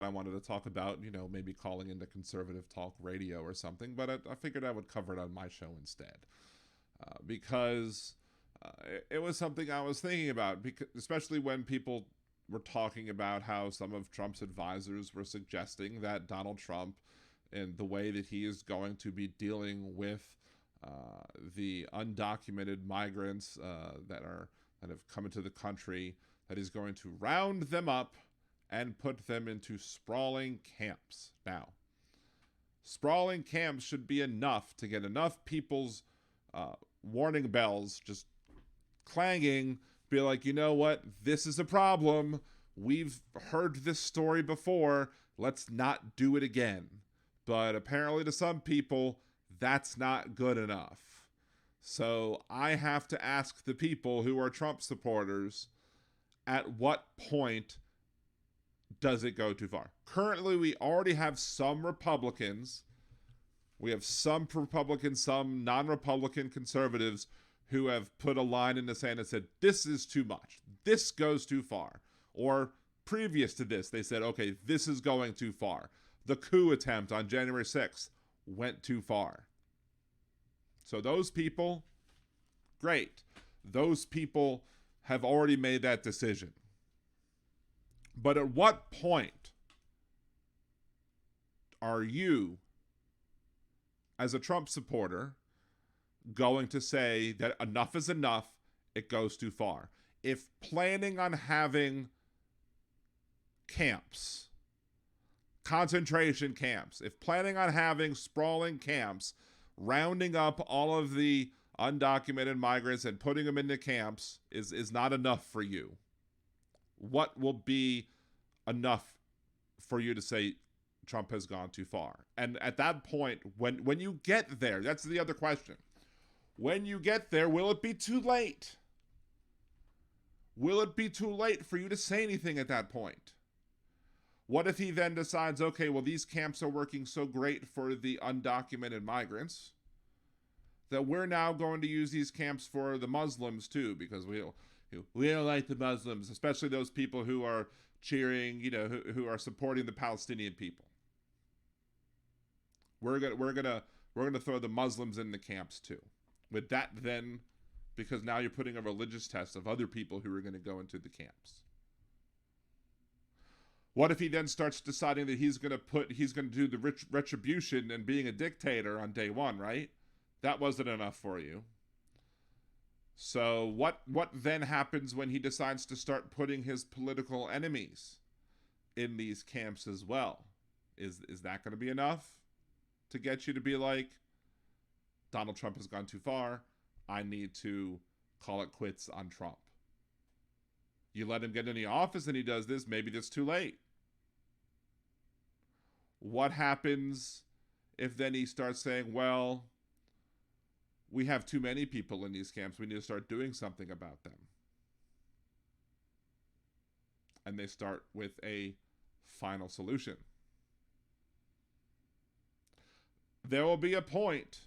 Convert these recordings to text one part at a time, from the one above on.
I wanted to talk about, maybe calling into conservative talk radio or something, but I figured I would cover it on my show instead. Because it was something I was thinking about, because, especially when people were talking about how some of Trump's advisors were suggesting that Donald Trump and the way that he is going to be dealing with the undocumented migrants that have come into the country, that he's going to round them up and put them into sprawling camps. Now, sprawling camps should be enough to get enough people's warning bells just clanging, be like, you know what, this is a problem. We've heard this story before. Let's not do it again. But apparently to some people, that's not good enough. So I have to ask the people who are Trump supporters, at what point does it go too far? Currently, we already have some Republicans. We have some Republicans, some non-Republican conservatives who have put a line in the sand and said, this is too much. This goes too far. Or previous to this, they said, okay, this is going too far. The coup attempt on January 6th went too far. So those people, great. Those people have already made that decision. But at what point are you, as a Trump supporter, going to say that enough is enough, it goes too far? If planning on having camps, concentration camps, if planning on having sprawling camps, rounding up all of the undocumented migrants and putting them into camps is not enough for you, what will be enough for you to say Trump has gone too far? And at that point, when you get there, that's the other question. When you get there, will it be too late? Will it be too late for you to say anything at that point? What if he then decides, okay, well, these camps are working so great for the undocumented migrants that we're now going to use these camps for the Muslims too, because we don't like the Muslims, especially those people who are cheering, who are supporting the Palestinian people. We're gonna throw the Muslims in the camps too. With that, then, because now you're putting a religious test of other people who are going to go into the camps. What if he then starts deciding that he's going to do the retribution and being a dictator on day one, right? That wasn't enough for you. So what then happens when he decides to start putting his political enemies in these camps as well? Is that going to be enough to get you to be like, Donald Trump has gone too far, I need to call it quits on Trump? You let him get in the office and he does this, maybe that's too late. What happens if then he starts saying, well, we have too many people in these camps, we need to start doing something about them? And they start with a final solution. There will be a point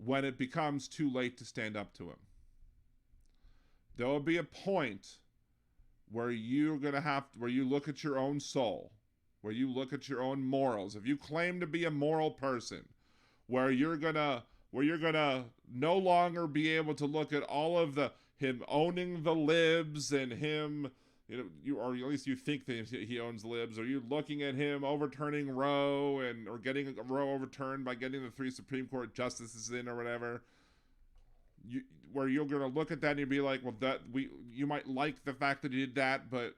when it becomes too late to stand up to him. There will be a point where you look at your own soul, where you look at your own morals. If you claim to be a moral person, where you're gonna no longer be able to look at all of him owning the libs and him, or at least you think that he owns libs, or you looking at him overturning Roe or getting Roe overturned by getting the 3 Supreme Court justices in or whatever, where you're going to look at that and you'll be like, well, you might like the fact that he did that, but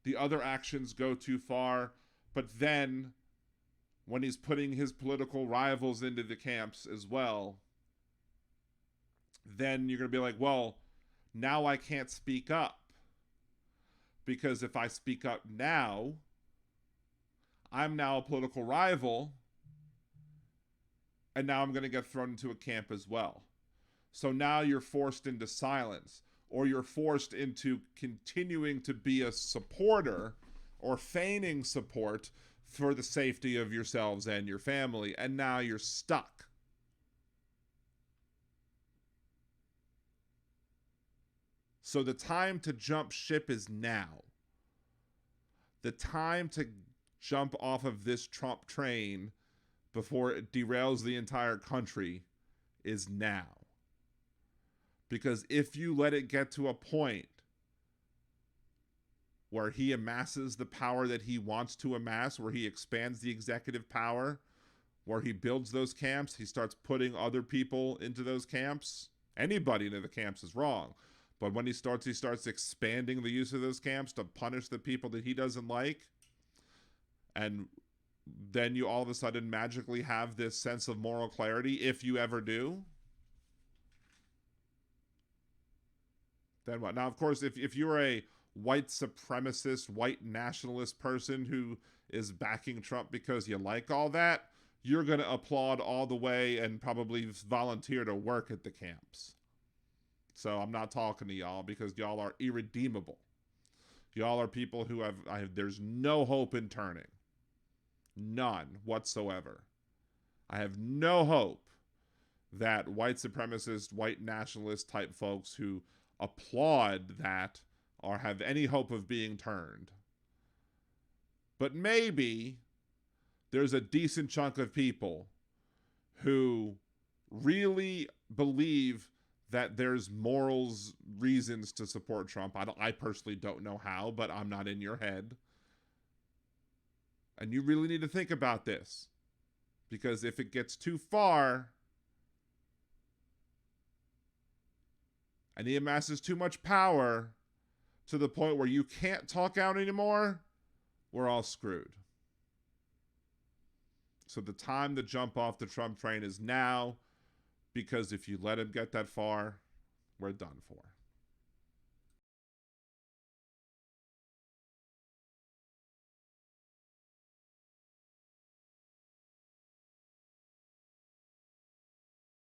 the other actions go too far. But then when he's putting his political rivals into the camps as well, then you're going to be like, well, now I can't speak up. Because if I speak up now, I'm now a political rival, and now I'm going to get thrown into a camp as well. So now you're forced into silence, or you're forced into continuing to be a supporter or feigning support for the safety of yourselves and your family, and now you're stuck. So the time to jump ship is now. The time to jump off of this Trump train before it derails the entire country is now. Because if you let it get to a point where he amasses the power that he wants to amass, where he expands the executive power, where he builds those camps, he starts putting other people into those camps. Anybody into the camps is wrong. But when he starts expanding the use of those camps to punish the people that he doesn't like, and then you all of a sudden magically have this sense of moral clarity, if you ever do, then what? Now, of course, if you're a white supremacist, white nationalist person who is backing Trump because you like all that, you're going to applaud all the way and probably volunteer to work at the camps. So I'm not talking to y'all because y'all are irredeemable. Y'all are people who there's no hope in turning. None whatsoever. I have no hope that white supremacist, white nationalist type folks who applaud that or have any hope of being turned. But maybe there's a decent chunk of people who really believe that there's morals reasons to support Trump. I personally don't know how, but I'm not in your head. And you really need to think about this. Because if it gets too far and he amasses too much power to the point where you can't talk out anymore, we're all screwed. So the time to jump off the Trump train is now, because if you let him get that far, we're done for.